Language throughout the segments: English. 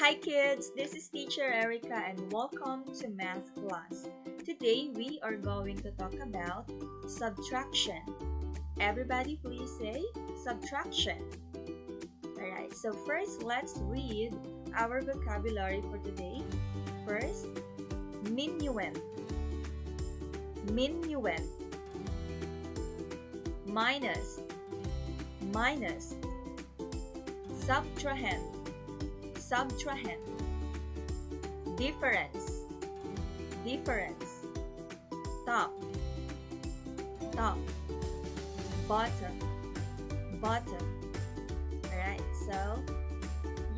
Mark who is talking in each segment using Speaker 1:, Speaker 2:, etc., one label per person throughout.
Speaker 1: Hi kids, this is Teacher Erica and welcome to math class. Today we are going to talk about subtraction. Everybody please say subtraction. Alright, so first let's read our vocabulary for today. First, minuend. Minuend. Minus. Minus. Subtrahend. Subtrahend. Difference. Difference. Top. Top. Bottom. Bottom. Alright, so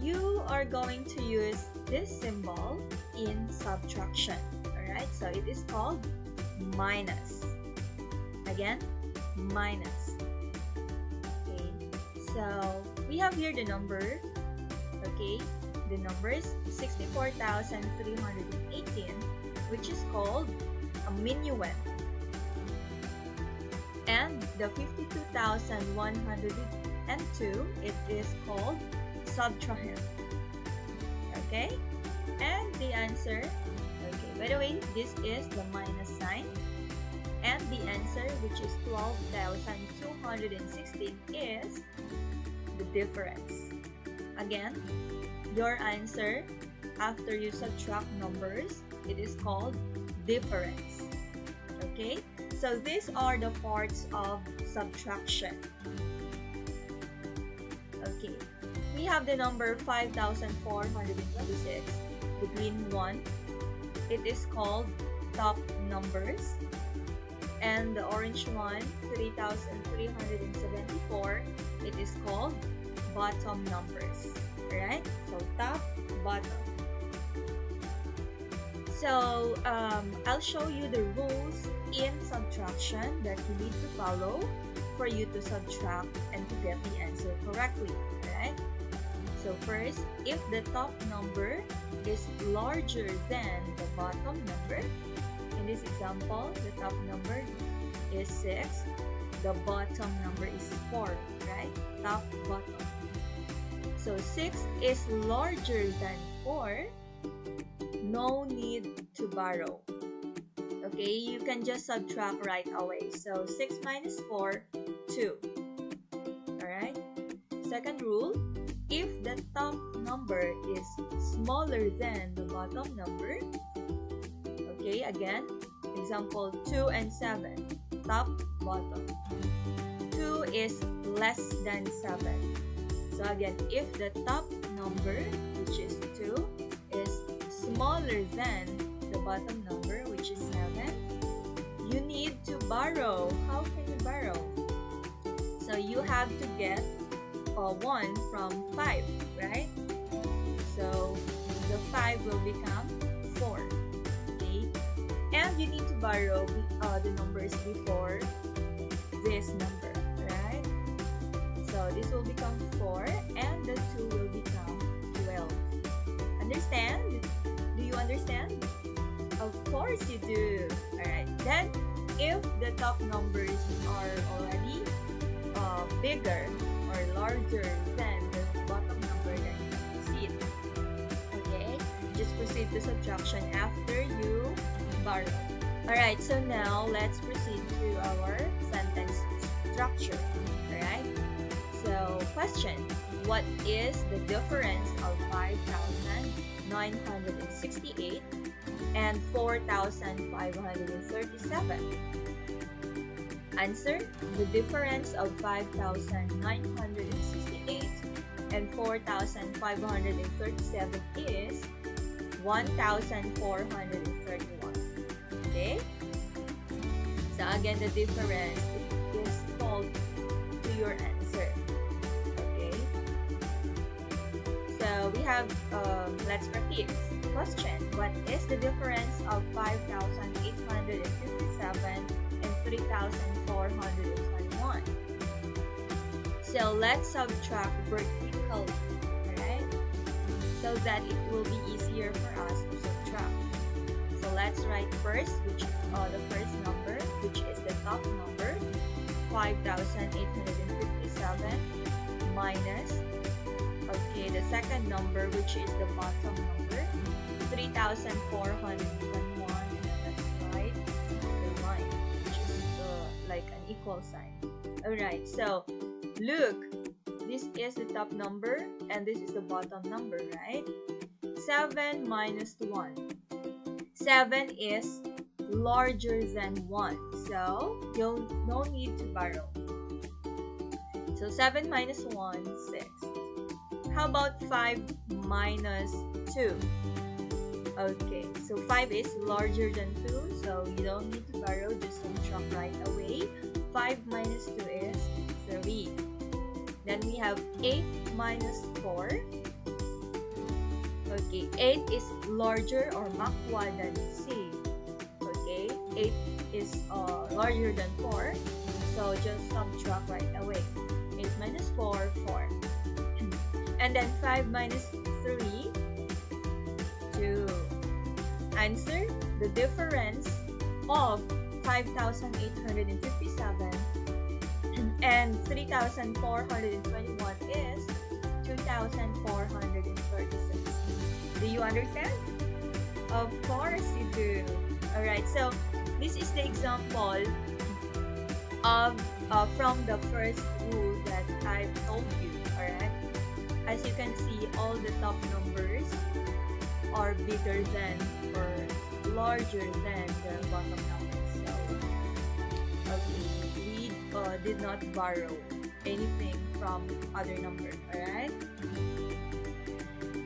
Speaker 1: you are going to use this symbol in subtraction. Alright, so it is called minus. Again, minus. Okay, so we have here the number. Okay, the number is 64,318, which is called a minuend. And the 52,102, it is called subtrahend. Okay, and the answer, okay, by the way, this is the minus sign. And the answer, which is 12,216, is the difference. Again, your answer after you subtract numbers, it is called difference. Okay, so these are the parts of subtraction. Okay, we have the number 5,426 between 1. It is called top numbers. And the orange one, 3,374, it is called bottom numbers. Alright, so top, bottom. So I'll show you the rules in subtraction that you need to follow for you to subtract and to get the answer correctly. Alright, so first, if the top number is larger than the bottom number, in this example, the top number is 6, the bottom number is 4, right? Top, bottom. So 6 is larger than 4, no need to borrow. Okay, you can just subtract right away. So 6 minus 4, 2. Alright? Second rule, if the top number is smaller than the bottom number, okay, again, example 2 and 7, top, bottom. 2 is less than 7. So again, if the top number, which is 2, is smaller than the bottom number, which is 7, you need to borrow. How can you borrow? So you have to get 1 from 5, right? So the 5 will become 4. And you need to borrow the numbers before this number, right? So this will become 4 and the 2 will become 12. Understand? Do you understand? Of course you do. Alright, then if the top numbers are already bigger or larger than the bottom number, then you proceed. Okay, just proceed to subtraction after you borrow. Alright, so now let's proceed to our sentence structure. Alright, so question, what is the difference of 5,968 and 4,537? Answer, the difference of 5,968 and 4,537 is 1,431. Okay, so again, the difference is equal to your answer. Okay, so we have let's repeat. Question, what is the difference of 5,857 and 3,421? So let's subtract vertically, alright, so that it will be easier for us to subtract. So let's write first, which the first number, which is the top number, 5,857 minus Okay, the second number, which is the bottom number, 3,421, and then let's write the line, which is like an equal sign. Alright, so look, this is the top number and this is the bottom number, right? 7 minus 1. 7 is larger than 1, so you no need to borrow. So 7 minus 1, 6. How about 5 minus 2? Okay, so 5 is larger than 2, so you don't need to borrow, just subtract right away. 5 minus 2 is 3. Then we have 8 minus 4. Okay, 8 is larger or makwa than C. Okay, 8 is larger than 4, so just subtract right away. 8 minus 4, 4. And then 5 minus 3, 2. Answer, the difference of 5,857 and 3,421 is 2,436. Do you understand? Of course you do. Alright, so this is the example of from the first rule that I've told you. Alright, as you can see, all the top numbers are bigger than or larger than the bottom numbers. So okay, we did not borrow anything from other number. Alright.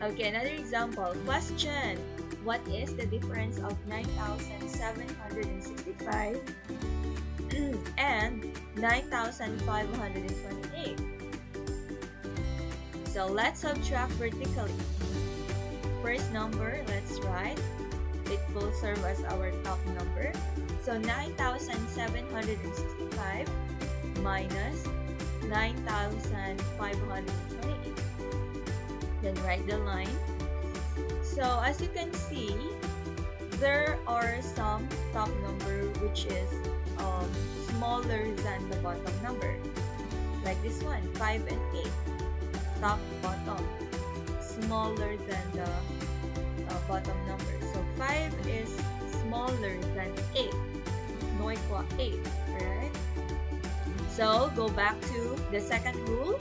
Speaker 1: Okay, another example. Question: what is the difference of 9,765 and 9,528? So let's subtract vertically. First number, let's write. It will serve as our top number. So 9,765 minus 9,528. Then write the line. So as you can see, there are some top number which is smaller than the bottom number. Like this one, 5 and 8. Top, bottom, smaller than the bottom number. So 5 is smaller than 8. No equal 8, right? So go back to the second rule.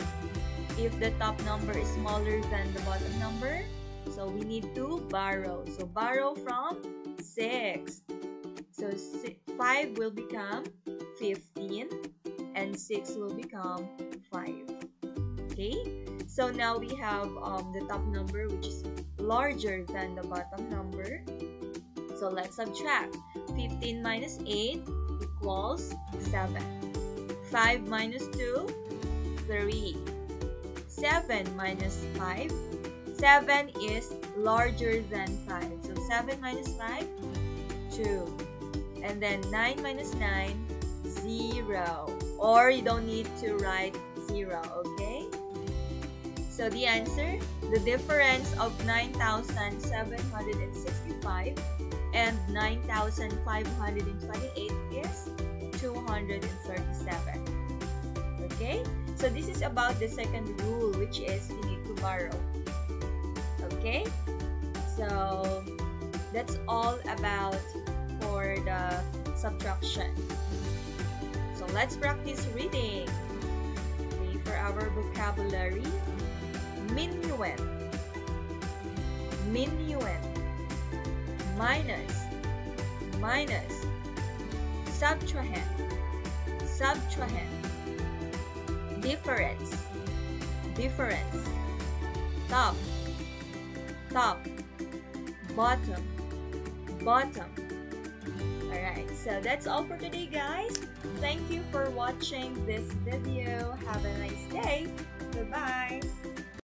Speaker 1: If the top number is smaller than the bottom number, so we need to borrow. So borrow from 6. So 5 will become 15 and 6 will become 5. Okay? So now we have the top number which is larger than the bottom number. So let's subtract. 15 minus 8 equals 7. 5 minus 2, 3. 7 minus 5. 7 is larger than 5. So 7 minus 5, 2. And then 9 minus 9, 0. Or you don't need to write 0, okay? So the answer, the difference of 9,765 and 9,528 is 237. Okay? So this is about the second rule, which is you need to borrow. Okay? So that's all about for the subtraction. So let's practice reading. Okay, for our vocabulary. Minuet, minuet, minus, minus, subtrahend, subtrahend, difference, difference, top, top, bottom, bottom. Alright, so that's all for today, guys. Thank you for watching this video. Have a nice day. Goodbye.